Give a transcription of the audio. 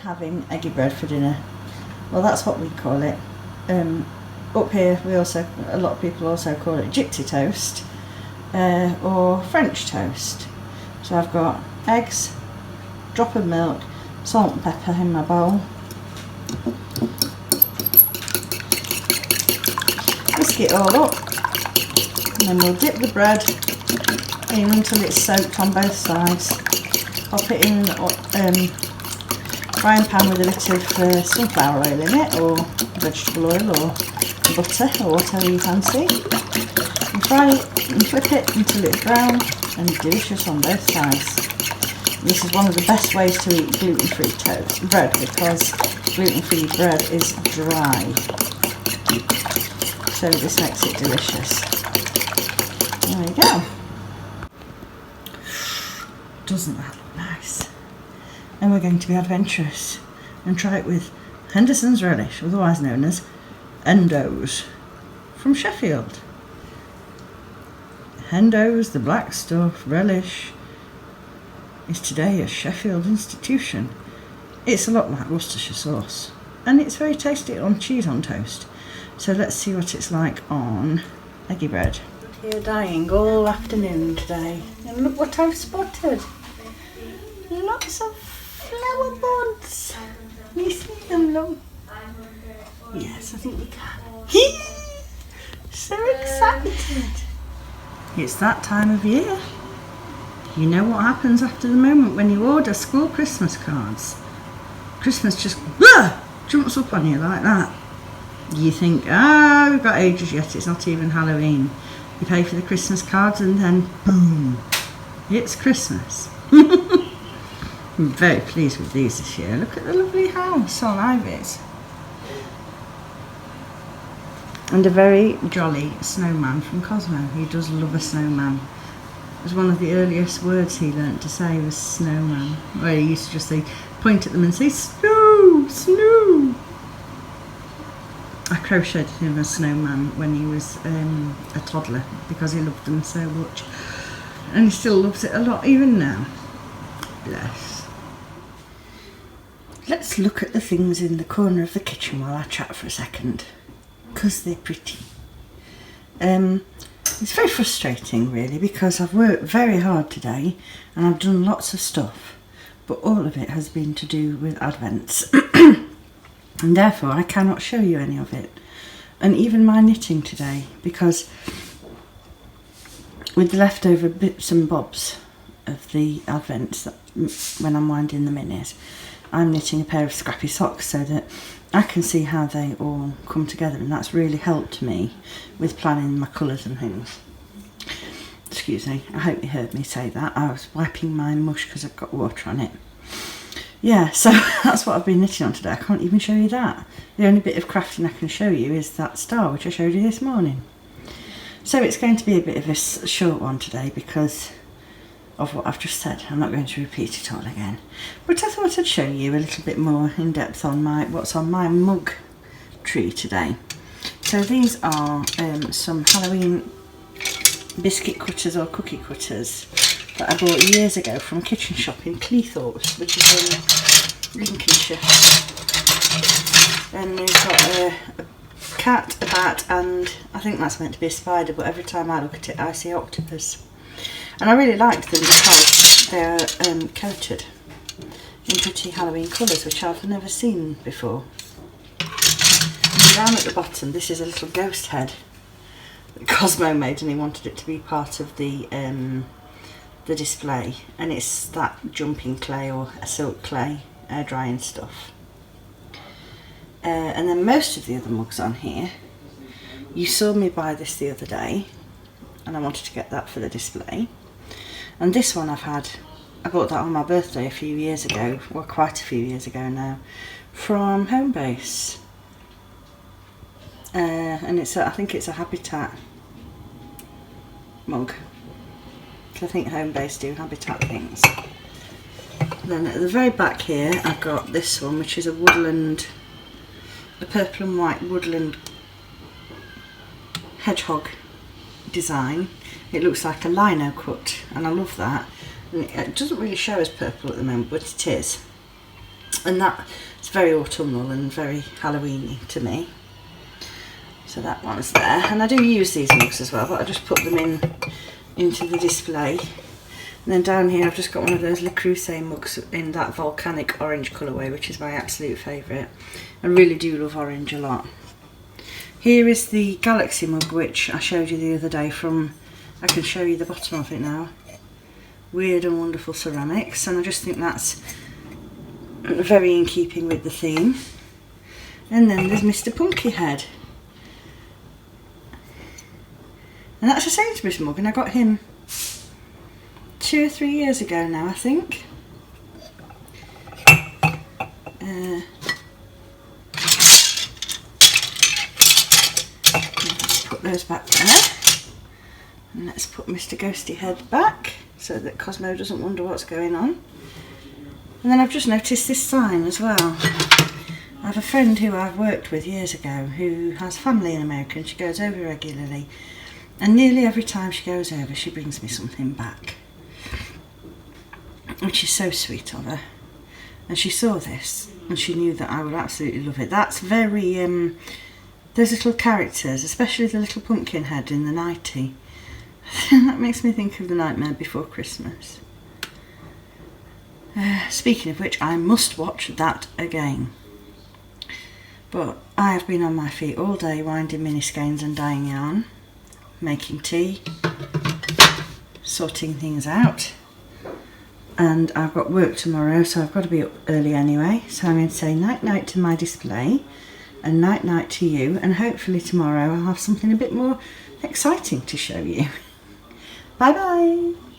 Having eggy bread for dinner. Well, that's what we call it. Up here we also, a lot of people also call it gypsy toast or French toast. So I've got eggs, drop of milk, salt and pepper in my bowl, whisk it all up, and then we'll dip the bread in until it's soaked on both sides. Pop it in frying pan with a bit of sunflower oil in it, or vegetable oil, or butter, or whatever you fancy. And fry it and flip it until it's brown and delicious on both sides. This is one of the best ways to eat gluten-free bread, because gluten-free bread is dry. So this makes it delicious. There we go. Doesn't that look nice? And we're going to be adventurous and try it with Henderson's relish, otherwise known as Endo's, from Sheffield. Hendo's, the black stuff relish, is today a Sheffield institution. It's a lot like Worcestershire sauce, and it's very tasty on cheese on toast. So let's see what it's like on eggy bread. Here dying all afternoon today, and look what I've spotted. Lots of flower buds. Can you see them, look? Yes, I think we can. So excited. It's that time of year. You know what happens after the moment when you order school Christmas cards. Christmas just jumps up on you like that. You think, we've got ages yet, it's not even Halloween. You pay for the Christmas cards and then boom, it's Christmas. I'm very pleased with these this year. Look at the lovely house on Ivy's. And a very jolly snowman from Cosmo. He does love a snowman. It was one of the earliest words he learnt to say was snowman. Where he used to just say, point at them and say, snow, snow. I crocheted him a snowman when he was a toddler because he loved them so much. And he still loves it a lot even now. Bless. let's look at the things in the corner of the kitchen while I chat for a second, because they're pretty. It's very frustrating really, because I've worked very hard today and I've done lots of stuff, but all of it has been to do with advents and therefore I cannot show you any of it, and even my knitting today, because with the leftover bits and bobs of the advents that when I'm winding them in it, I'm knitting a pair of scrappy socks so that I can see how they all come together, and that's really helped me with planning my colours and things. Excuse me, I hope you heard me say that. I was wiping my mush because I've got water on it. Yeah, so that's what I've been knitting on today. I can't even show you that. The only bit of crafting I can show you is that star which I showed you this morning. So it's going to be a bit of a short one today because of what I've just said. I'm not going to repeat it all again, but I thought I'd show you a little bit more in depth on what's on my mug tree today. So these are some Halloween biscuit cutters or cookie cutters that I bought years ago from Kitchen Shop in Cleethorpes, which is in Lincolnshire. And we've got a cat, a bat, and I think that's meant to be a spider, but every time I look at it I see octopus. And I really liked them because they're coated in pretty Halloween colours, which I've never seen before. And down at the bottom, this is a little ghost head that Cosmo made, and he wanted it to be part of the display. And it's that jumping clay or a silk clay, air drying stuff. And then most of the other mugs on here, you saw me buy this the other day, and I wanted to get that for the display. And this one I bought that on my birthday a few years ago, well quite a few years ago now, from Homebase. And I think it's a Habitat mug. I think Homebase do Habitat things. Then at the very back here I've got this one, which is a woodland, a purple and white woodland hedgehog design. It looks like a lino cut, and I love that. And it doesn't really show as purple at the moment, but it is. And that's very autumnal and very Halloweeny to me. So that one's there. And I do use these mugs as well, but I just put them into the display. And then down here I've just got one of those Le Creuset mugs in that volcanic orange colourway, which is my absolute favourite. I really do love orange a lot. Here is the Galaxy mug, which I showed you the other day from, I can show you the bottom of it now, Weird and Wonderful Ceramics, and I just think that's very in keeping with the theme. And then there's Mr. Punky Head, and that's a Sainsbury's mug, and I got him 2 or 3 years ago now, I think. Let's put those back there. And let's put Mr. Ghosty Head back so that Cosmo doesn't wonder what's going on. And then I've just noticed this sign as well. I have a friend who I've worked with years ago who has family in America, and she goes over regularly. And nearly every time she goes over, she brings me something back, which is so sweet of her. And she saw this and she knew that I would absolutely love it. That's very, those little characters, especially the little pumpkin head in the nightie. That makes me think of The Nightmare Before Christmas. Speaking of which, I must watch that again. But I have been on my feet all day winding mini skeins and dyeing yarn, making tea, sorting things out. And I've got work tomorrow, so I've got to be up early anyway. So I'm going to say night night to my display and night night to you, and hopefully tomorrow I'll have something a bit more exciting to show you. Bye bye!